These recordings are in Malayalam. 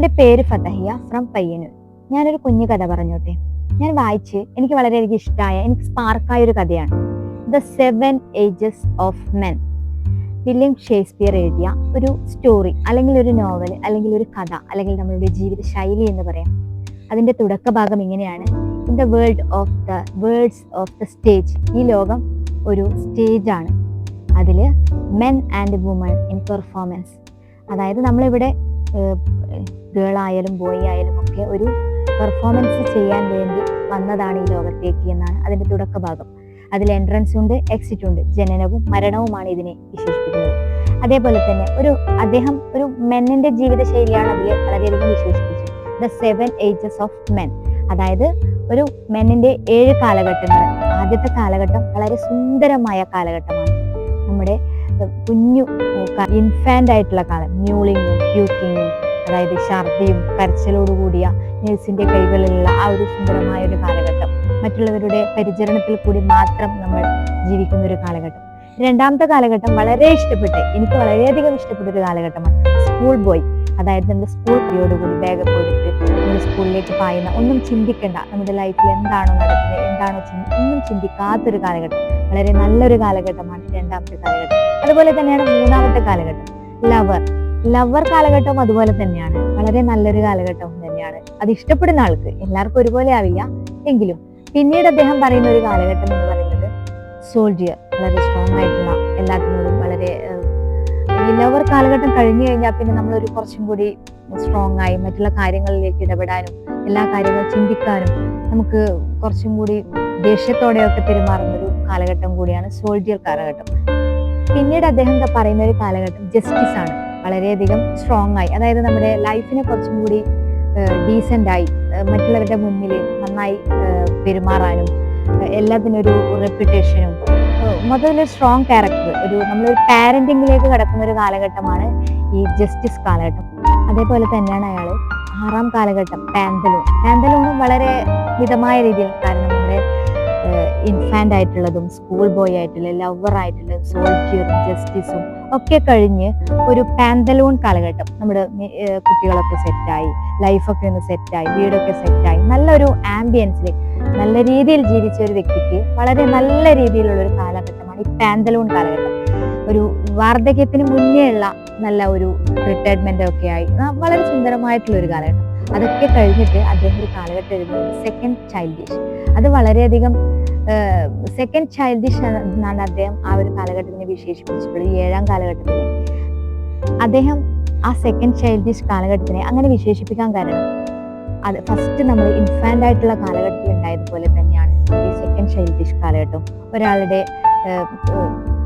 എൻ്റെ പേര് ഫതഹിയ ഫ്രം പയ്യന്നൂർ. ഞാനൊരു കുഞ്ഞു കഥ പറഞ്ഞോട്ടെ. ഞാൻ വായിച്ച് എനിക്ക് വളരെയധികം ഇഷ്ടമായ, എനിക്ക് സ്പാർക്കായ ഒരു കഥയാണ് the 7 ages of men. William Shakespeare എഴുതിയ ഒരു സ്റ്റോറി, അല്ലെങ്കിൽ ഒരു നോവൽ, അല്ലെങ്കിൽ ഒരു കഥ, അല്ലെങ്കിൽ നമ്മളുടെ ജീവിത ശൈലി എന്ന് പറയാം. അതിൻ്റെ തുടക്കഭാഗം ഇങ്ങനെയാണ്: in the world's of the stage. ഈ ലോകം ഒരു സ്റ്റേജാണ്. അതിൽ men and woman in performance. അതായത് നമ്മളിവിടെ ഗേൾ ആയാലും ബോയ് ആയാലും ഒക്കെ ഒരു പെർഫോമൻസ് ചെയ്യാൻ വേണ്ടി വന്നതാണ് ഈ ലോകത്തേക്ക് എന്നാണ് അതിൻ്റെ തുടക്കഭാഗം. അതിൽ എൻട്രൻസ് ഉണ്ട്, എക്സിറ്റ് ഉണ്ട്, ജനനവും മരണവുമാണ് ഇതിനെ വിശേഷിപ്പിക്കുന്നത്. അതേപോലെ തന്നെ അദ്ദേഹം ഒരു മെന്നിന്റെ ജീവിതശൈലിയാണ് അതിൽ വളരെയധികം വിശേഷിപ്പിച്ചത്. The 7 ages of men. അതായത് ഒരു മെന്നിന്റെ 7 കാലഘട്ടങ്ങൾ. ആദ്യത്തെ കാലഘട്ടം വളരെ സുന്ദരമായ കാലഘട്ടമാണ്. നമ്മുടെ കുഞ്ഞു ഇൻഫാന്റ് ആയിട്ടുള്ള കാലം, മ്യൂളിങ്ങും പ്യൂക്കിങ്ങും, അതായത് ഛർദിയും കരച്ചിലോടുകൂടിയ നേഴ്സിന്റെ കൈകളിലുള്ള ആ ഒരു സുന്ദരമായ ഒരു കാലഘട്ടം. മറ്റുള്ളവരുടെ പരിചരണത്തിൽ കൂടി മാത്രം നമ്മൾ ജീവിക്കുന്ന ഒരു കാലഘട്ടം. രണ്ടാമത്തെ കാലഘട്ടം എനിക്ക് വളരെയധികം ഇഷ്ടപ്പെട്ട ഒരു കാലഘട്ടമാണ് സ്കൂൾ ബോയ്. അതായത് നമ്മുടെ സ്കൂൾ കൂടി ബാഗൊക്കെ കൊടുത്ത് നമ്മൾ സ്കൂളിലേക്ക് പായുന്ന, ഒന്നും ചിന്തിക്കേണ്ട, നമ്മുടെ ലൈഫിൽ എന്താണോ നടക്കുന്നത്, ഒന്നും ചിന്തിക്കാത്തൊരു കാലഘട്ടം. വളരെ നല്ലൊരു കാലഘട്ടമാണ് രണ്ടാമത്തെ കാലഘട്ടം. അതുപോലെ തന്നെയാണ് മൂന്നാമത്തെ കാലഘട്ടം ലവർ കാലഘട്ടം. അതുപോലെ തന്നെയാണ് വളരെ നല്ലൊരു കാലഘട്ടം തന്നെയാണ്. അത് ഇഷ്ടപ്പെടുന്ന ആൾക്ക്, എല്ലാവർക്കും ഒരുപോലെ ആവില്ല എങ്കിലും. പിന്നീട് അദ്ദേഹം പറയുന്ന ഒരു കാലഘട്ടം എന്ന് പറയുന്നത് സോൾജിയർ. വളരെ സ്ട്രോങ് ആയിട്ടുള്ള, എല്ലാത്തിനോടും വളരെ ഈ ലവർ കാലഘട്ടം കഴിഞ്ഞു കഴിഞ്ഞാൽ പിന്നെ നമ്മളൊരു കുറച്ചും കൂടി സ്ട്രോങ് ആയി മറ്റുള്ള കാര്യങ്ങളിലേക്ക് ഇടപെടാനും എല്ലാ കാര്യങ്ങളും ചിന്തിക്കാനും നമുക്ക് കുറച്ചും കൂടി ദേഷ്യത്തോടെയൊക്കെ പെരുമാറുന്ന ഒരു കാലഘട്ടം കൂടിയാണ് സോൾജിയർ കാലഘട്ടം. പിന്നീട് അദ്ദേഹം പറയുന്ന ഒരു കാലഘട്ടം ജസ്റ്റിസ് ആണ്. വളരെയധികം സ്ട്രോങ് ആയി, അതായത് നമ്മുടെ ലൈഫിനെ കുറച്ചും കൂടി ഡീസൻ്റ് ആയി മറ്റുള്ളവരുടെ മുന്നിൽ നന്നായി പെരുമാറാനും എല്ലാത്തിനും ഒരു റെപ്യൂട്ടേഷനും, മൊത്തത്തിലൊരു സ്ട്രോങ് ക്യാരക്ടർ, നമ്മളൊരു പാരന്റിങ്ങിലേക്ക് കടക്കുന്ന ഒരു കാലഘട്ടമാണ് ഈ ജസ്റ്റിസ് കാലഘട്ടം. അതേപോലെ തന്നെയാണ് അയാൾ 6ാം കാലഘട്ടം പാന്തലൂണും വളരെ മിതമായ രീതിയിൽ, കാരണം നമ്മുടെ ഇൻഫാന്റ് ആയിട്ടുള്ളതും സ്കൂൾ ബോയ് ആയിട്ടുള്ള ലവർ ആയിട്ടുള്ളതും സോൾജിയറും ജസ്റ്റിസും ഒക്കെ കഴിഞ്ഞ് ഒരു പാന്തലൂൺ കാലഘട്ടം. നമ്മുടെ കുട്ടികളൊക്കെ സെറ്റായി, ലൈഫൊക്കെ ഒന്ന് സെറ്റായി, വീടൊക്കെ സെറ്റായി, നല്ലൊരു ആംബിയൻസിൽ നല്ല രീതിയിൽ ജീവിച്ച ഒരു വ്യക്തിക്ക് വളരെ നല്ല രീതിയിലുള്ള ഒരു കാലഘട്ടമാണ് ഈ പാന്തലൂൺ കാലഘട്ടം. ഒരു വാർദ്ധക്യത്തിന് മുന്നേ ഉള്ള നല്ല ഒരു റിട്ടയർമെന്റ് ഒക്കെ ആയി വളരെ സുന്ദരമായിട്ടുള്ള ഒരു കാലഘട്ടം. അതൊക്കെ കഴിഞ്ഞിട്ട് അദ്ദേഹം ഒരു കാലഘട്ടം എഴുതുന്നത് സെക്കൻഡ് ചൈൽഡിഷ്. അത് വളരെയധികം സെക്കൻഡ് ചൈൽഡിഷ് എന്നാണ് അദ്ദേഹം ആ ഒരു കാലഘട്ടത്തിനെ വിശേഷിപ്പിച്ചിട്ടുള്ളത്. 7ാം കാലഘട്ടത്തിനെ അദ്ദേഹം ആ സെക്കൻഡ് ചൈൽഡിഷ് കാലഘട്ടത്തിനെ അങ്ങനെ വിശേഷിപ്പിക്കാൻ കാരണം, അത് ഫസ്റ്റ് നമ്മൾ ഇൻഫാന്റ് ആയിട്ടുള്ള കാലഘട്ടത്തിൽ ഉണ്ടായതുപോലെ തന്നെയാണ് ഈ സെക്കൻഡ് ചൈൽഡിഷ് കാലഘട്ടം. ഒരാളുടെ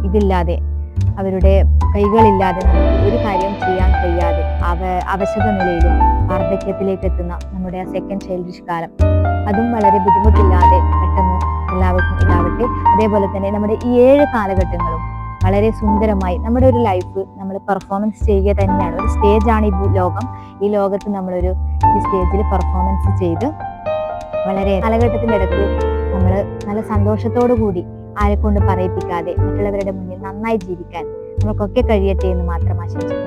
ഇതില്ലാതെ, അവരുടെ കൈകളില്ലാതെ നമുക്ക് ഒരു കാര്യം ചെയ്യാൻ കഴിയാതെ അവശത നിലയിലും വാർദ്ധക്യത്തിലേക്ക് എത്തുന്ന നമ്മുടെ ആ സെക്കൻഡ് ചൈൽഡിഷ് കാലം, അതും വളരെ ബുദ്ധിമുട്ടില്ലാതെ പെട്ടെന്ന് എല്ലാവർക്കും ഇതാവട്ടെ. അതേപോലെ തന്നെ നമ്മുടെ ഈ 7 കാലഘട്ടങ്ങളും വളരെ സുന്ദരമായി നമ്മുടെ ഒരു ലൈഫ് നമ്മൾ പെർഫോമൻസ് ചെയ്യുക തന്നെയാണ്. ഒരു സ്റ്റേജാണ് ഈ ലോകം. ഈ ലോകത്ത് നമ്മളൊരു ഈ സ്റ്റേജിൽ പെർഫോമൻസ് ചെയ്ത് വളരെ കാലഘട്ടത്തിൻ്റെ ഇടയ്ക്ക് നമ്മൾ നല്ല സന്തോഷത്തോടു കൂടി, ആരെക്കൊണ്ട് പറയിപ്പിക്കാതെ മറ്റുള്ളവരുടെ മുന്നിൽ നന്നായി ജീവിക്കാൻ നമുക്കൊക്കെ കഴിയട്ടെ എന്ന് മാത്രം ആശംസിക്കുന്നു.